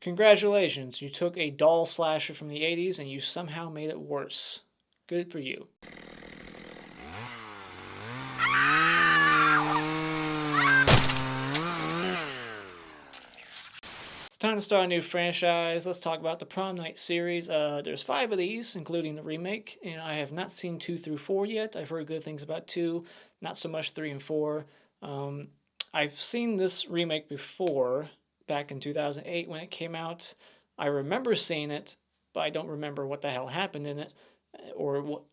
Congratulations, you took a doll slasher from the 80s and you somehow made it worse. Good for you. It's time to start a new franchise. Let's talk about the Prom Night series. There's 5 of these, including the remake, and I have not seen 2 through 4 yet. I've heard good things about 2, not so much 3 and 4. I've seen this remake before, back in 2008 when it came out. I remember seeing it, but I don't remember what the hell happened in it, or what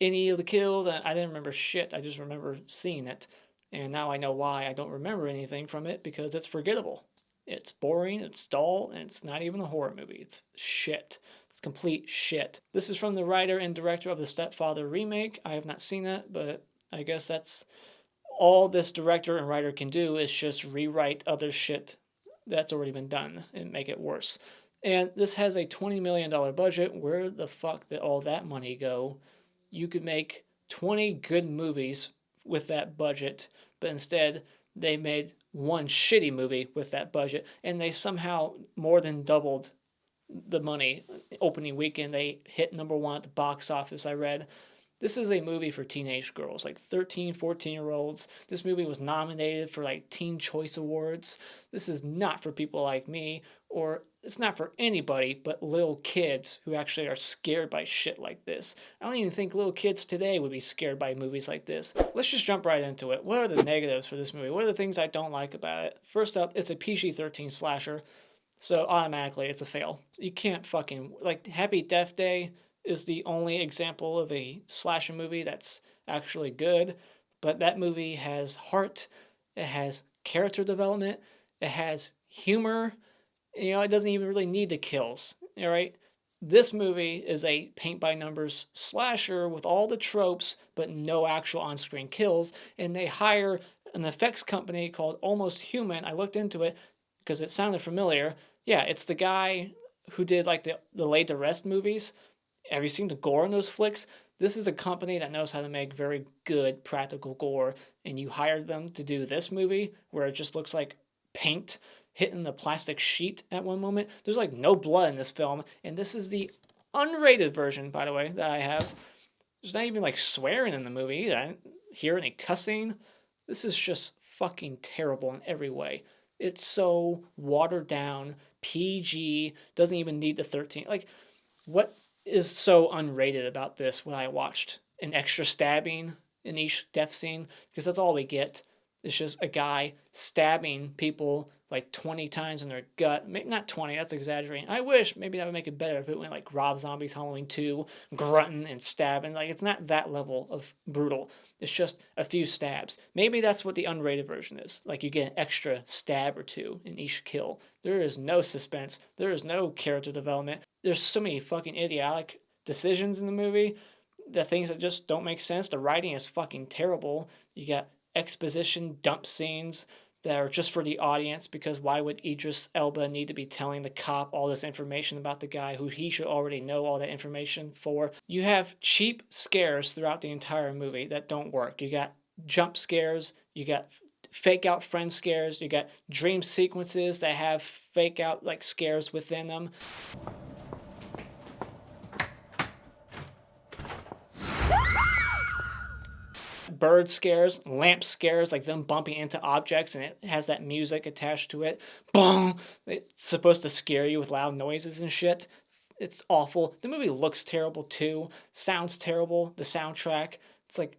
any of the kills. I didn't remember shit. I just remember seeing it, and now I know why I don't remember anything from it, because it's forgettable. It's boring, it's dull, and it's not even a horror movie. It's shit. It's complete shit. This is from the writer and director of the Stepfather remake. I have not seen that, but I guess that's all this director and writer can do, is just rewrite other shit that's already been done and make it worse. And this has a $20 million budget. Where the fuck did all that money go? You could make 20 good movies with that budget, but instead they made one shitty movie with that budget, and they somehow more than doubled the money. Opening weekend, they hit #1 at the box office, I read. This is a movie for teenage girls, like 13, 14-year-olds. This movie was nominated for like Teen Choice Awards. This is not for people like me, or it's not for anybody but little kids who actually are scared by shit like this. I don't even think little kids today would be scared by movies like this. Let's just jump right into it. What are the negatives for this movie? What are the things I don't like about it? First up, it's a PG-13 slasher, so automatically it's a fail. You can't fucking, like, Happy Death Day is the only example of a slasher movie that's actually good, but that movie has heart, it has character development, it has humor. It doesn't even really need the kills, all right? This movie is a paint-by-numbers slasher with all the tropes, but no actual on-screen kills, and they hire an effects company called Almost Human. I looked into it because it sounded familiar. Yeah, it's the guy who did like the Laid to Rest movies. Have you seen the gore in those flicks? This is a company that knows how to make very good practical gore, and you hired them to do this movie where it just looks like paint hitting the plastic sheet at one moment. There's like no blood in this film, and this is the unrated version, by the way, that I have. There's not even like swearing in the movie either. I didn't hear any cussing. This is just fucking terrible in every way. It's so watered down, PG, doesn't even need the 13. Like, what is so unrated about this when I watched an extra stabbing in each death scene? Because that's all we get. It's just a guy stabbing people like 20 times in their gut. Maybe not 20, that's exaggerating. I wish maybe that would make it better if it went like Rob Zombie's Halloween 2, grunting and stabbing. Like, it's not that level of brutal. It's just a few stabs. Maybe that's what the unrated version is. Like, you get an extra stab or two in each kill. There is no suspense. There is no character development. There's so many fucking idiotic decisions in the movie. The things that just don't make sense. The writing is fucking terrible. You got exposition dump scenes that are just for the audience, because why would Idris Elba need to be telling the cop all this information about the guy who he should already know all that information for? You have cheap scares throughout the entire movie that don't work. You got jump scares, you got fake out friend scares, you got dream sequences that have fake out like scares within them. Bird scares, lamp scares, like them bumping into objects, and it has that music attached to it. Boom! It's supposed to scare you with loud noises and shit. It's awful. The movie looks terrible too. Sounds terrible. The soundtrack, it's like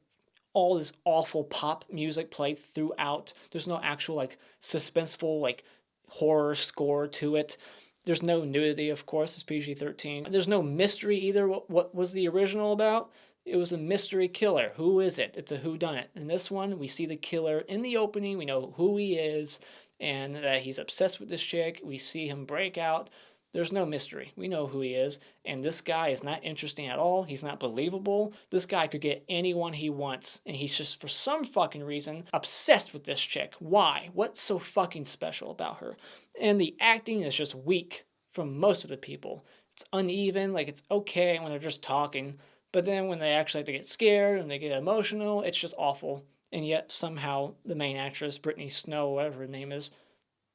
all this awful pop music played throughout. There's no actual like suspenseful like horror score to it. There's no nudity, of course. It's PG-13. There's no mystery either. What was the original about? It was a mystery killer. Who is it? It's a whodunit. In this one, we see the killer in the opening. We know who he is and that he's obsessed with this chick. We see him break out. There's no mystery. We know who he is. And this guy is not interesting at all. He's not believable. This guy could get anyone he wants. And he's just, for some fucking reason, obsessed with this chick. Why? What's so fucking special about her? And the acting is just weak from most of the people. It's uneven. Like, it's okay when they're just talking. But then when they actually have to get scared and they get emotional, it's just awful. And yet somehow the main actress, Brittany Snow, whatever her name is,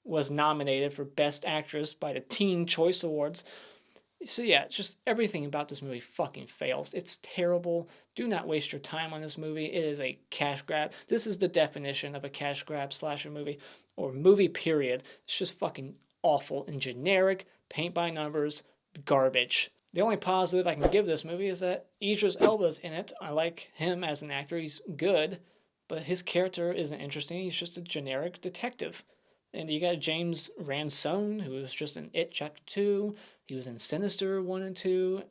was nominated for Best Actress by the Teen Choice Awards. So yeah, just everything about this movie fucking fails. It's terrible. Do not waste your time on this movie. It is a cash grab. This is the definition of a cash grab slasher movie, or movie period. It's just fucking awful and generic, paint by numbers, garbage. The only positive I can give this movie is that Idris Elba's in it. I like him as an actor. He's good, but his character isn't interesting. He's just a generic detective. And you got James Ransone, who was just in It Chapter 2. He was in Sinister 1 and 2.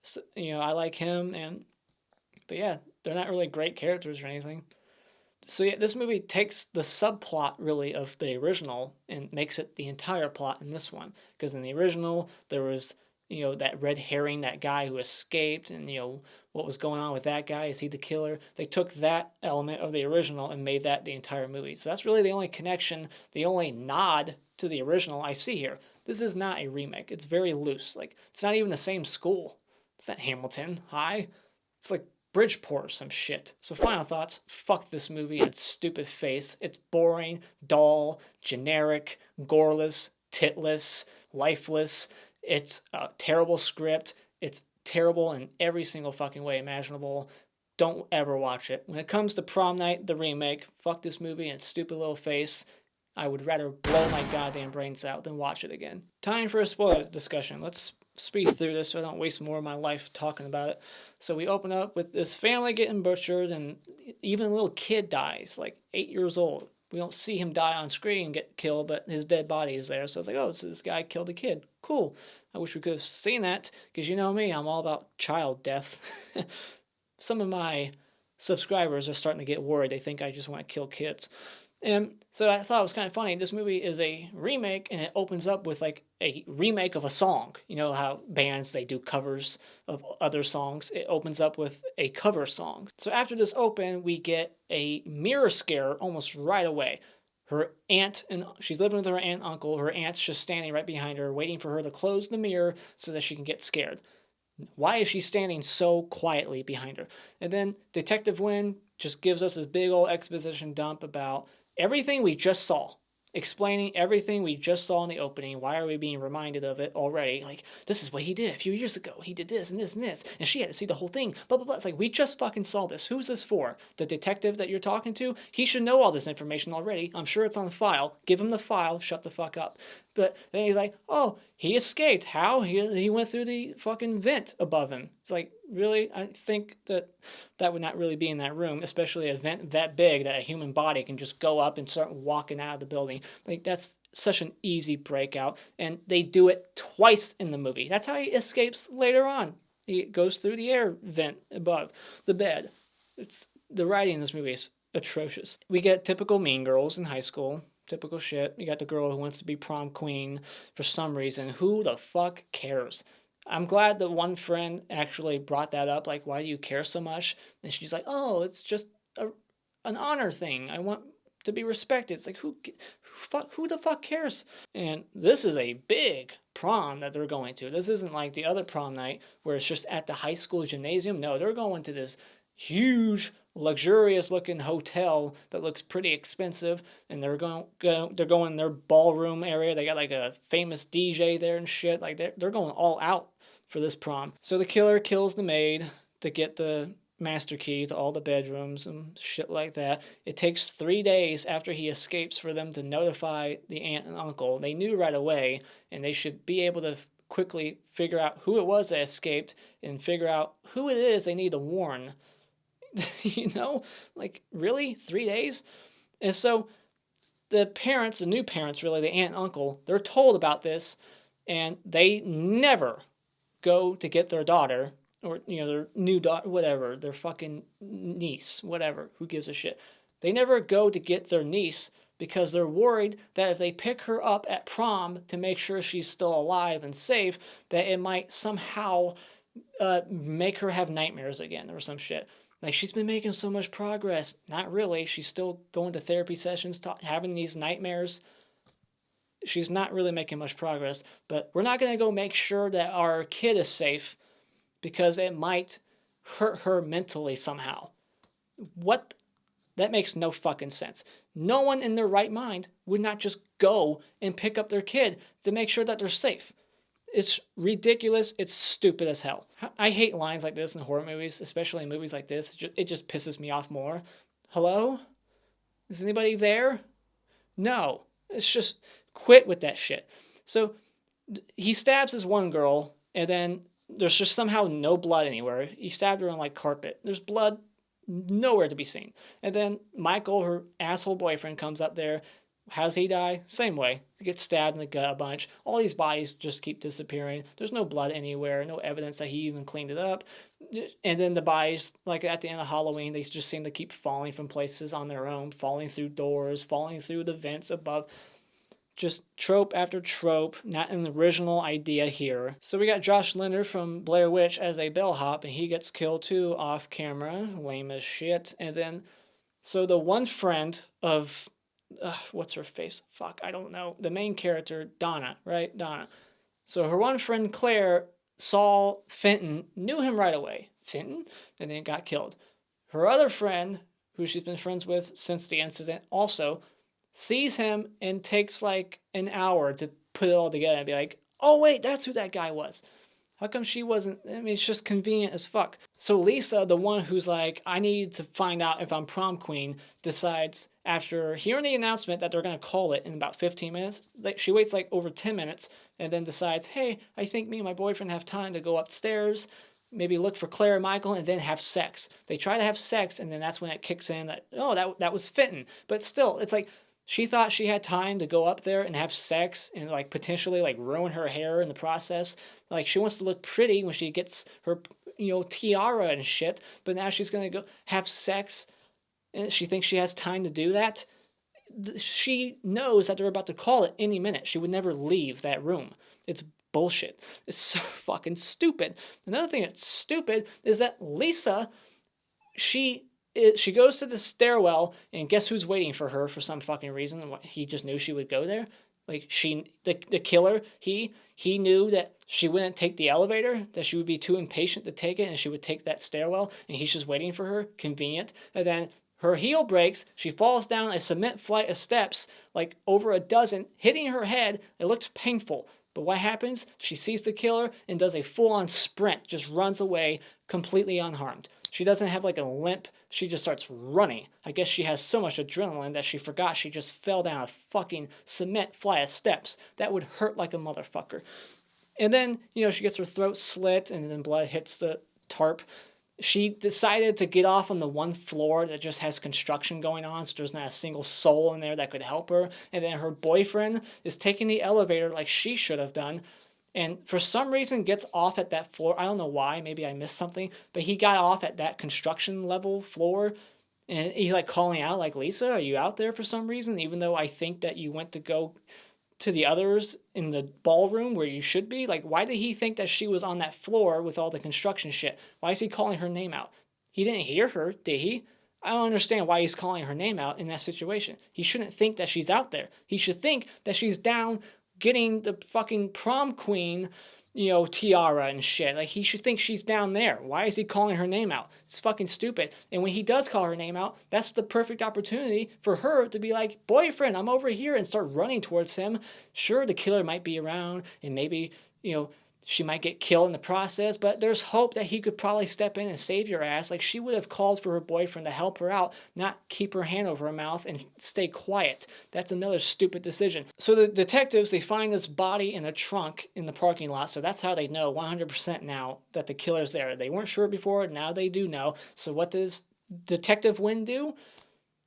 So, I like him. But yeah, they're not really great characters or anything. So yeah, this movie takes the subplot, really, of the original and makes it the entire plot in this one. Because in the original, there was, that red herring, that guy who escaped, and, what was going on with that guy? Is he the killer? They took that element of the original and made that the entire movie. So that's really the only connection, the only nod to the original I see here. This is not a remake. It's very loose. Like, it's not even the same school. It's not Hamilton High. It's like Bridgeport or some shit. So final thoughts. Fuck this movie and its stupid face. It's boring, dull, generic, goreless, titless, lifeless. It's a terrible script. It's terrible in every single fucking way imaginable. Don't ever watch it. When it comes to Prom Night, the remake, fuck this movie and its stupid little face. I would rather blow my goddamn brains out than watch it again. Time for a spoiler discussion. Let's speed through this so I don't waste more of my life talking about it. So we open up with this family getting butchered, and even a little kid dies, like 8 years old. We don't see him die on screen and get killed, but his dead body is there. So it's like, oh, so this guy killed a kid. Cool. I wish we could have seen that, because you know me, I'm all about child death. Some of my subscribers are starting to get worried. They think I just want to kill kids. And so I thought it was kind of funny. This movie is a remake, and it opens up with like a remake of a song. You know how bands, they do covers of other songs. It opens up with a cover song. So after this open, we get a mirror scare almost right away. Her aunt, and she's living with her aunt and uncle. Her aunt's just standing right behind her, waiting for her to close the mirror so that she can get scared. Why is she standing so quietly behind her? And then Detective Wynn just gives us this big old exposition dump about everything we just saw, explaining everything we just saw in the opening. Why are we being reminded of it already? Like, this is what he did a few years ago. He did this and this and this, and she had to see the whole thing, blah, blah, blah. It's like, we just fucking saw this. Who's this for? The detective that you're talking to? He should know all this information already. I'm sure it's on file. Give him the file. Shut the fuck up. But then he's like, oh, he escaped. How? He went through the fucking vent above him. It's like, really? I think that would not really be in that room, especially a vent that big that a human body can just go up and start walking out of the building. Like, that's such an easy breakout. And they do it twice in the movie. That's how he escapes later on. He goes through the air vent above the bed. The writing in this movie is atrocious. We get typical Mean Girls in high school. Typical shit. You got the girl who wants to be prom queen for some reason. Who the fuck cares? I'm glad that one friend actually brought that up. Like, why do you care so much? And she's like, oh, it's just an honor thing. I want to be respected. It's like, who the fuck cares? And this is a big prom that they're going to. This isn't like the other prom night where it's just at the high school gymnasium. No, they're going to this huge, luxurious looking hotel that looks pretty expensive, and they're going in their ballroom area. They got like a famous DJ there and shit. Like, they're going all out for this prom. So the killer kills the maid to get the master key to all the bedrooms and shit like that. It takes 3 days after he escapes for them to notify the aunt and uncle. They knew right away, and they should be able to quickly figure out who it was that escaped and figure out who it is they need to warn. Like, really? 3 days? And so the parents, the new parents, really, the aunt and uncle, they're told about this, and they never go to get their daughter, or, their new daughter, whatever, their fucking niece, whatever, who gives a shit. They never go to get their niece because they're worried that if they pick her up at prom to make sure she's still alive and safe, that it might somehow make her have nightmares again or some shit. Like, she's been making so much progress. Not really. She's still going to therapy sessions, having these nightmares. She's not really making much progress. But we're not going to go make sure that our kid is safe because it might hurt her mentally somehow. What? That makes no fucking sense. No one in their right mind would not just go and pick up their kid to make sure that they're safe. It's ridiculous. It's stupid as hell. I hate lines like this in horror movies, especially in movies like this. It just pisses me off more. Hello? Is anybody there? No. It's just quit with that shit. So he stabs this one girl, and then there's just somehow no blood anywhere. He stabbed her on like carpet. There's blood nowhere to be seen. And then Michael, her asshole boyfriend, comes up there. How's he die? Same way. He gets stabbed in the gut a bunch. All these bodies just keep disappearing. There's no blood anywhere, no evidence that he even cleaned it up. And then the bodies, like at the end of Halloween, they just seem to keep falling from places on their own, falling through doors, falling through the vents above. Just trope after trope, not an original idea here. So we got Josh Linder from Blair Witch as a bellhop, and he gets killed too off camera. Lame as shit. And then, so the one friend of, what's her face? Fuck, I don't know. The main character, Donna, right? Donna. So her one friend, Claire, saw Fenton, knew him right away. Fenton? And then got killed. Her other friend, who she's been friends with since the incident, also sees him and takes like an hour to put it all together and be like, oh wait, that's who that guy was. How come she wasn't? I mean, it's just convenient as fuck. So Lisa, the one who's like, I need to find out if I'm prom queen, decides after hearing the announcement that they're going to call it in about 15 minutes, like she waits like over 10 minutes and then decides, hey, I think me and my boyfriend have time to go upstairs, maybe look for Claire and Michael, and then have sex. They try to have sex, and then that's when it kicks in that, oh, that was Fenton. But still, it's like, she thought she had time to go up there and have sex and like potentially like ruin her hair in the process. Like she wants to look pretty when she gets her, tiara and shit. But now she's going to go have sex and she thinks she has time to do that. She knows that they're about to call it any minute. She would never leave that room. It's bullshit. It's so fucking stupid. Another thing that's stupid is that Lisa, she goes to the stairwell, and guess who's waiting for her for some fucking reason? He just knew she would go there. Like the killer, he knew that she wouldn't take the elevator, that she would be too impatient to take it, and she would take that stairwell, and he's just waiting for her. Convenient. And then her heel breaks. She falls down a cement flight of steps, like over a dozen, hitting her head. It looked painful. But what happens? She sees the killer and does a full-on sprint, just runs away completely unharmed. She doesn't have like a limp. She just starts running. I guess she has so much adrenaline that she forgot she just fell down a fucking cement flight of steps. That would hurt like a motherfucker. And then, she gets her throat slit and then blood hits the tarp. She decided to get off on the one floor that just has construction going on, so there's not a single soul in there that could help her. And then her boyfriend is taking the elevator like she should have done, and for some reason gets off at that floor. I don't know why, maybe I missed something, but he got off at that construction level floor, and he's like calling out like, Lisa, are you out there for some reason? Even though I think that you went to go to the others in the ballroom where you should be. Like, why did he think that she was on that floor with all the construction shit? Why is he calling her name out? He didn't hear her, did he? I don't understand why he's calling her name out in that situation. He shouldn't think that she's out there. He should think that she's down getting the fucking prom queen, tiara and shit. Like, he should think she's down there. Why is he calling her name out? It's fucking stupid. And when he does call her name out, that's the perfect opportunity for her to be like, boyfriend, I'm over here, and start running towards him. Sure, the killer might be around, and maybe, she might get killed in the process, but there's hope that he could probably step in and save your ass. Like, she would have called for her boyfriend to help her out, not keep her hand over her mouth and stay quiet. That's another stupid decision. So the detectives, they find this body in a trunk in the parking lot, so that's how they know 100% now that the killer's there. They weren't sure before, now they do know. So what does Detective Wynn do?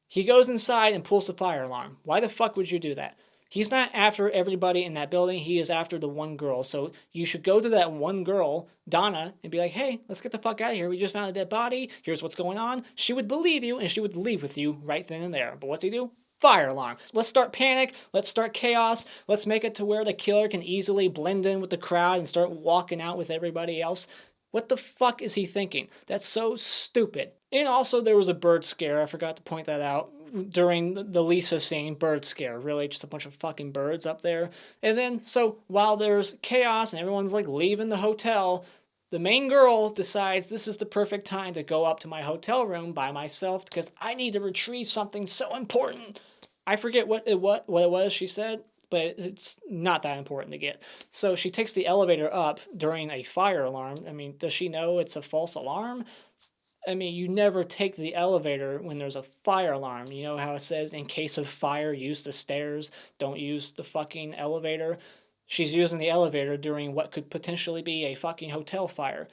He goes inside and pulls the fire alarm. Why the fuck would you do that? He's not after everybody in that building. He is after the one girl. So you should go to that one girl, Donna, and be like, hey, let's get the fuck out of here. We just found a dead body. Here's what's going on. She would believe you, and she would leave with you right then and there. But what's he do? Fire alarm. Let's start panic. Let's start chaos. Let's make it to where the killer can easily blend in with the crowd and start walking out with everybody else. What the fuck is he thinking? That's so stupid. And also there was a bird scare. I forgot to point that out. During the Lisa scene, bird scare. Really, just a bunch of fucking birds up there. And then, so while there's chaos and everyone's like leaving the hotel, the main girl decides this is the perfect time to go up to my hotel room by myself because I need to retrieve something so important. I forget what it was she said, but it's not that important to get. So she takes the elevator up during a fire alarm. I mean, does she know it's a false alarm? I mean, you never take the elevator when there's a fire alarm. You know how it says, in case of fire, use the stairs, don't use the fucking elevator? She's using the elevator during what could potentially be a fucking hotel fire.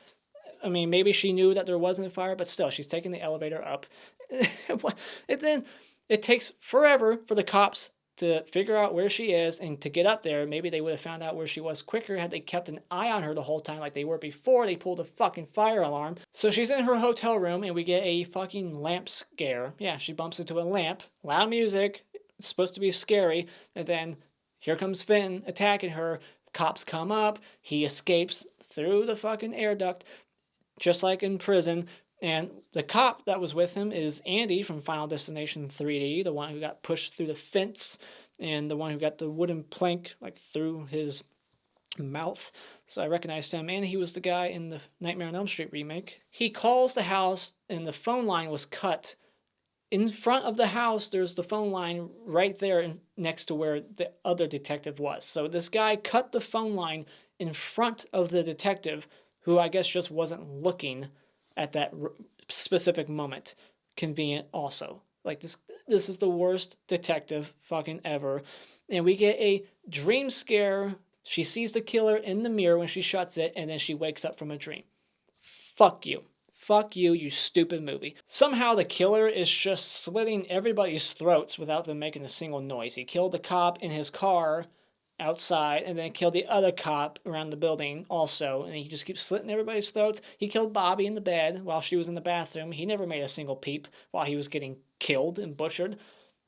I mean, maybe she knew that there wasn't a fire, but still, she's taking the elevator up. And then it takes forever for the cops to figure out where she is and to get up there. Maybe they would have found out where she was quicker had they kept an eye on her the whole time like they were before they pulled the fucking fire alarm. So she's in her hotel room and we get a fucking lamp scare. Yeah, she bumps into a lamp, loud music, it's supposed to be scary, and then here comes Finn attacking her. Cops come up, he escapes through the fucking air duct, just like in prison. And the cop that was with him is Andy from Final Destination 3D, the one who got pushed through the fence and the one who got the wooden plank like through his mouth. So I recognized him, and he was the guy in the Nightmare on Elm Street remake. He calls the house, and the phone line was cut. In front of the house, there's the phone line right there next to where the other detective was. So this guy cut the phone line in front of the detective, who I guess just wasn't looking at that specific moment. Convenient also. Like, this is the worst detective fucking ever. And we get a dream scare. She sees the killer in the mirror when she shuts it, and then she wakes up from a dream. Fuck you. Fuck you, you stupid movie. Somehow the killer is just slitting everybody's throats without them making a single noise. He killed the cop in his car outside, and then killed the other cop around the building also, and he just keeps slitting everybody's throats. He killed Bobby in the bed while she was in the bathroom. He never made a single peep while he was getting killed and butchered.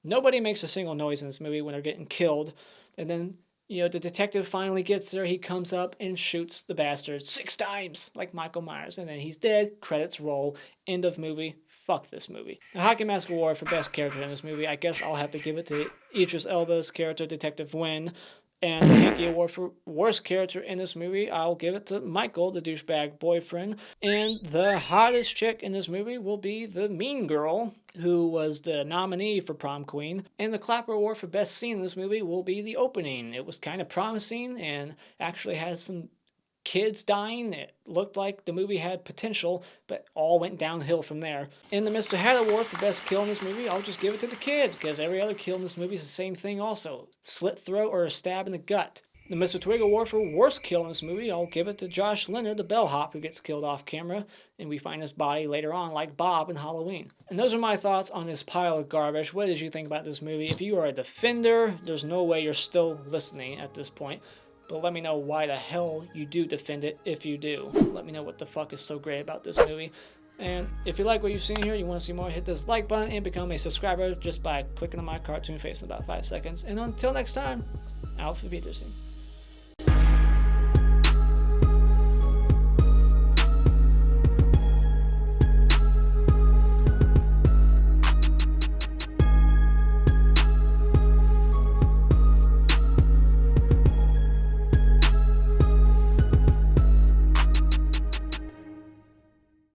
Nobody makes a single noise in this movie when they're getting killed. And then, the detective finally gets there. He comes up and shoots the bastard 6 times, like Michael Myers, and then he's dead. Credits roll. End of movie. Fuck this movie. The Hockey Mask Award for best character in this movie, I guess I'll have to give it to Idris Elba's character, Detective Wynn. And the Yankee Award for worst character in this movie, I'll give it to Michael, the douchebag boyfriend. And the hottest chick in this movie will be the mean girl, who was the nominee for Prom Queen. And the Clapper Award for best scene in this movie will be the opening. It was kind of promising and actually has some kids dying. It looked like the movie had potential, but all went downhill from there. In the Mr. Hat Award for best kill in this movie, I'll just give it to the kid, because every other kill in this movie is the same thing also. Slit throat or a stab in the gut. The Mr. Twig Award for worst kill in this movie, I'll give it to Josh Leonard, the bellhop who gets killed off camera, and we find his body later on like Bob in Halloween. And those are my thoughts on this pile of garbage. What did you think about this movie? If you are a defender, there's no way you're still listening at this point. But let me know why the hell you do defend it if you do. Let me know what the fuck is so great about this movie. And if you like what you've seen here, you want to see more, hit this like button and become a subscriber just by clicking on my cartoon face in about 5 seconds. And until next time, auf Wiedersehen.